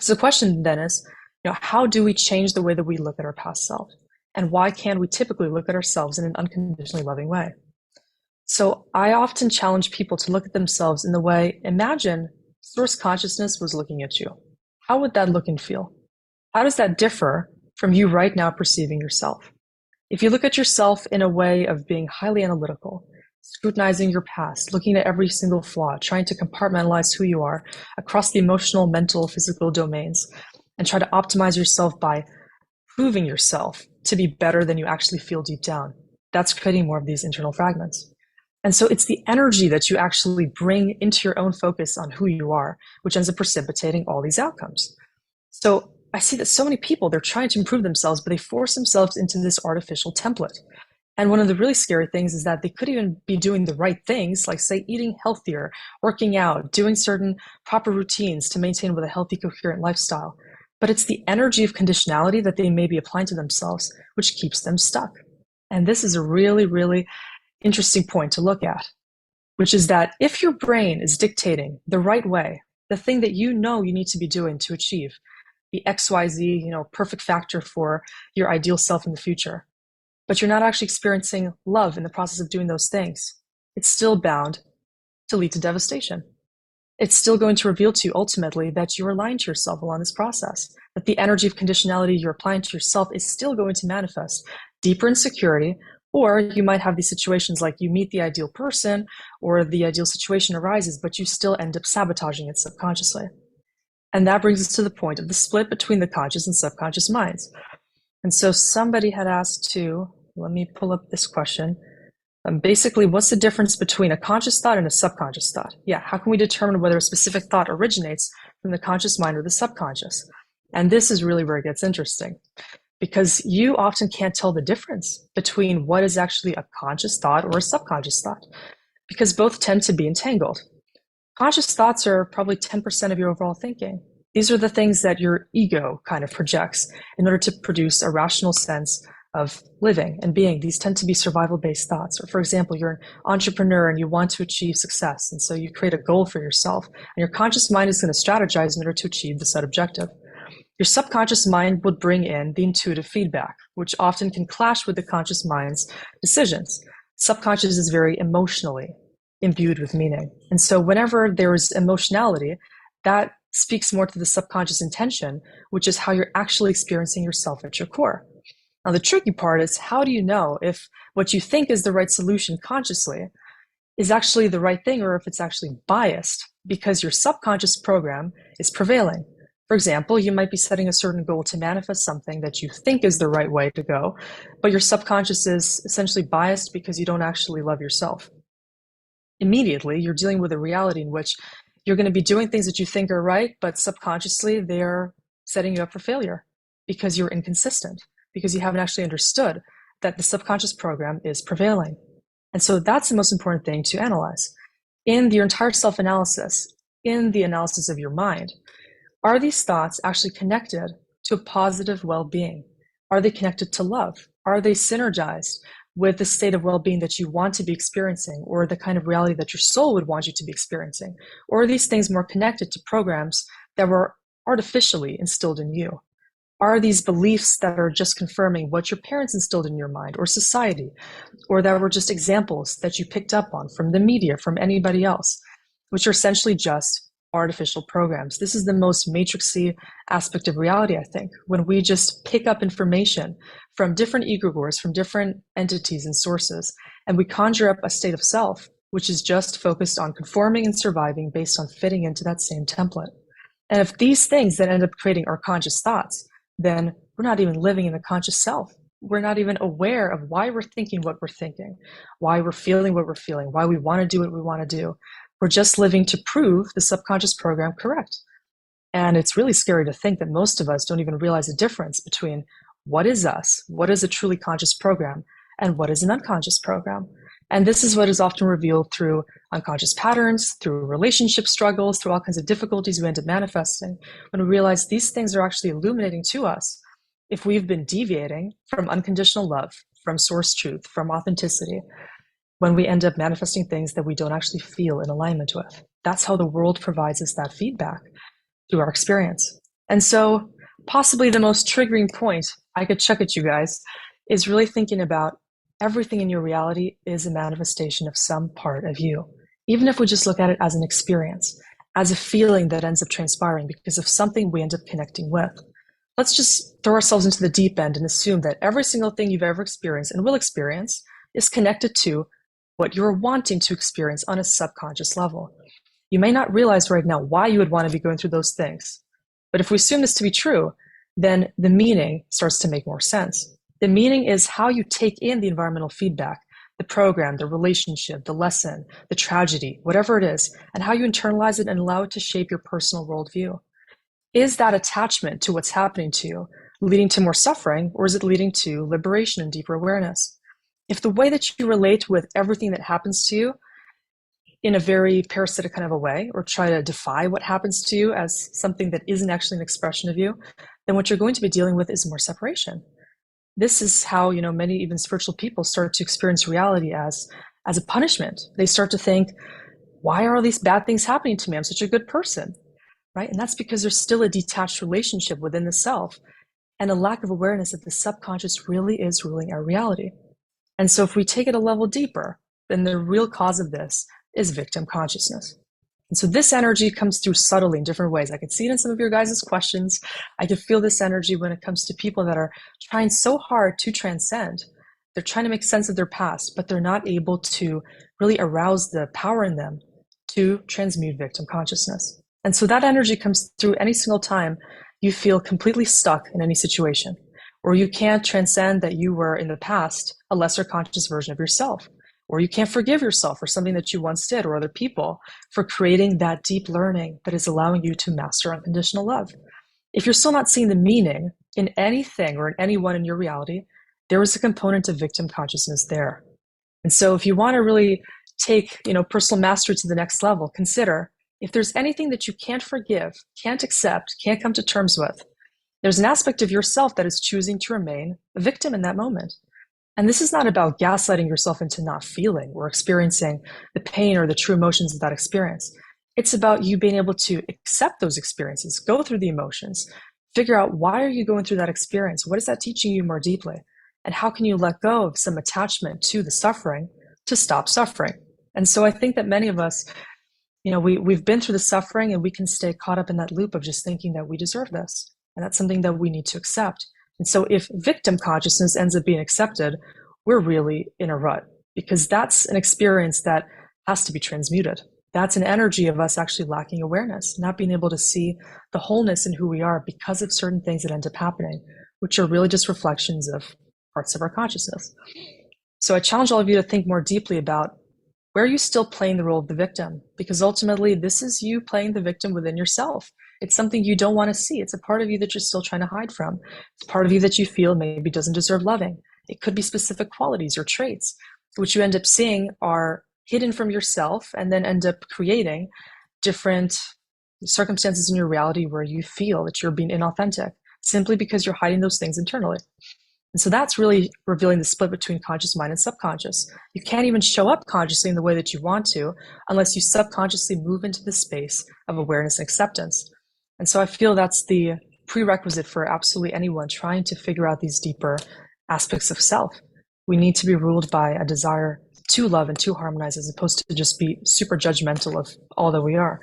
So the question then is, how do we change the way that we look at our past self? And why can we typically look at ourselves in an unconditionally loving way? So I often challenge people to look at themselves in the way, imagine source consciousness was looking at you. How would that look and feel? How does that differ from you right now perceiving yourself? If you look at yourself in a way of being highly analytical, scrutinizing your past, looking at every single flaw, trying to compartmentalize who you are across the emotional, mental, physical domains, and try to optimize yourself by proving yourself to be better than you actually feel deep down, that's creating more of these internal fragments. And so it's the energy that you actually bring into your own focus on who you are, which ends up precipitating all these outcomes. So I see that so many people, they're trying to improve themselves, but they force themselves into this artificial template. And one of the really scary things is that they could even be doing the right things, like say eating healthier, working out, doing certain proper routines to maintain with a healthy, coherent lifestyle. But it's the energy of conditionality that they may be applying to themselves, which keeps them stuck. And this is a really, really interesting point to look at, which is that if your brain is dictating the right way, the thing that you need to be doing to achieve the XYZ, perfect factor for your ideal self in the future, but you're not actually experiencing love in the process of doing those things, it's still bound to lead to devastation. It's still going to reveal to you ultimately that you're lying to yourself along this process, that the energy of conditionality you're applying to yourself is still going to manifest deeper insecurity. Or you might have these situations like you meet the ideal person or the ideal situation arises, but you still end up sabotaging it subconsciously. And that brings us to the point of the split between the conscious and subconscious minds. And so somebody had asked to, let me pull up this question. Basically, what's the difference between a conscious thought and a subconscious thought? Yeah, how can we determine whether a specific thought originates from the conscious mind or the subconscious? And this is really where it gets interesting, because you often can't tell the difference between what is actually a conscious thought or a subconscious thought, because both tend to be entangled. Conscious thoughts are probably 10% of your overall thinking. These are the things that your ego kind of projects in order to produce a rational sense of living and being. These tend to be survival-based thoughts. Or for example, you're an entrepreneur and you want to achieve success, and so you create a goal for yourself, and your conscious mind is going to strategize in order to achieve the set objective. Your subconscious mind would bring in the intuitive feedback, which often can clash with the conscious mind's decisions. Subconscious is very emotionally imbued with meaning. And so whenever there is emotionality, that speaks more to the subconscious intention, which is how you're actually experiencing yourself at your core. Now, the tricky part is, how do you know if what you think is the right solution consciously is actually the right thing, or if it's actually biased because your subconscious program is prevailing? For example, you might be setting a certain goal to manifest something that you think is the right way to go, but your subconscious is essentially biased because you don't actually love yourself. Immediately, you're dealing with a reality in which you're going to be doing things that you think are right, but subconsciously they're setting you up for failure because you're inconsistent, because you haven't actually understood that the subconscious program is prevailing. And so that's the most important thing to analyze. In your entire self-analysis, in the analysis of your mind, are these thoughts actually connected to a positive well-being? Are they connected to love? Are they synergized with the state of well-being that you want to be experiencing, or the kind of reality that your soul would want you to be experiencing? Or are these things more connected to programs that were artificially instilled in you? Are these beliefs that are just confirming what your parents instilled in your mind, or society, or that were just examples that you picked up on from the media, from anybody else, which are essentially just artificial programs? This is the most matrixy aspect of reality, I think, when we just pick up information from different egregores, from different entities and sources, and we conjure up a state of self, which is just focused on conforming and surviving based on fitting into that same template. And if these things then end up creating our conscious thoughts, then we're not even living in the conscious self. We're not even aware of why we're thinking what we're thinking, why we're feeling what we're feeling, why we want to do what we want to do. We're just living to prove the subconscious program correct. And it's really scary to think that most of us don't even realize the difference between what is us, what is a truly conscious program, and what is an unconscious program. And this is what is often revealed through unconscious patterns, through relationship struggles, through all kinds of difficulties we end up manifesting, when we realize these things are actually illuminating to us if we've been deviating from unconditional love, from source truth, from authenticity, when we end up manifesting things that we don't actually feel in alignment with. That's how the world provides us that feedback through our experience. And so possibly the most triggering point I could chuck at you guys is really thinking about everything in your reality is a manifestation of some part of you. Even if we just look at it as an experience, as a feeling that ends up transpiring because of something we end up connecting with. Let's just throw ourselves into the deep end and assume that every single thing you've ever experienced and will experience is connected to what you're wanting to experience on a subconscious level. You may not realize right now why you would want to be going through those things. But if we assume this to be true, then the meaning starts to make more sense. The meaning is how you take in the environmental feedback, the program, the relationship, the lesson, the tragedy, whatever it is, and how you internalize it and allow it to shape your personal worldview. Is that attachment to what's happening to you leading to more suffering, or is it leading to liberation and deeper awareness? If the way that you relate with everything that happens to you in a very parasitic kind of a way, or try to defy what happens to you as something that isn't actually an expression of you, then what you're going to be dealing with is more separation. This is how, many even spiritual people start to experience reality as a punishment. They start to think, why are all these bad things happening to me? I'm such a good person, right? And that's because there's still a detached relationship within the self and a lack of awareness that the subconscious really is ruling our reality. And so if we take it a level deeper, then the real cause of this is victim consciousness. And so this energy comes through subtly in different ways. I can see it in some of your guys' questions. I can feel this energy when it comes to people that are trying so hard to transcend. They're trying to make sense of their past, but they're not able to really arouse the power in them to transmute victim consciousness. And so that energy comes through any single time you feel completely stuck in any situation, or you can't transcend that you were in the past a lesser conscious version of yourself, or you can't forgive yourself for something that you once did or other people for creating that deep learning that is allowing you to master unconditional love. If you're still not seeing the meaning in anything or in anyone in your reality, there is a component of victim consciousness there. And so if you want to really take, personal mastery to the next level, consider if there's anything that you can't forgive, can't accept, can't come to terms with, there's an aspect of yourself that is choosing to remain a victim in that moment. And this is not about gaslighting yourself into not feeling or experiencing the pain or the true emotions of that experience. It's about you being able to accept those experiences, go through the emotions, figure out why are you going through that experience? What is that teaching you more deeply? And how can you let go of some attachment to the suffering to stop suffering? And so I think that many of us, we've been through the suffering and we can stay caught up in that loop of just thinking that we deserve this. And that's something that we need to accept. And so if victim consciousness ends up being accepted, we're really in a rut because that's an experience that has to be transmuted. That's an energy of us actually lacking awareness, not being able to see the wholeness in who we are because of certain things that end up happening, which are really just reflections of parts of our consciousness. So I challenge all of you to think more deeply about where are you still playing the role of the victim? Because ultimately, this is you playing the victim within yourself. It's something you don't want to see. It's a part of you that you're still trying to hide from. It's part of you that you feel maybe doesn't deserve loving. It could be specific qualities or traits, which you end up seeing are hidden from yourself and then end up creating different circumstances in your reality where you feel that you're being inauthentic simply because you're hiding those things internally. And so that's really revealing the split between conscious mind and subconscious. You can't even show up consciously in the way that you want to unless you subconsciously move into the space of awareness and acceptance. And so I feel that's the prerequisite for absolutely anyone trying to figure out these deeper aspects of self. We need to be ruled by a desire to love and to harmonize as opposed to just be super judgmental of all that we are.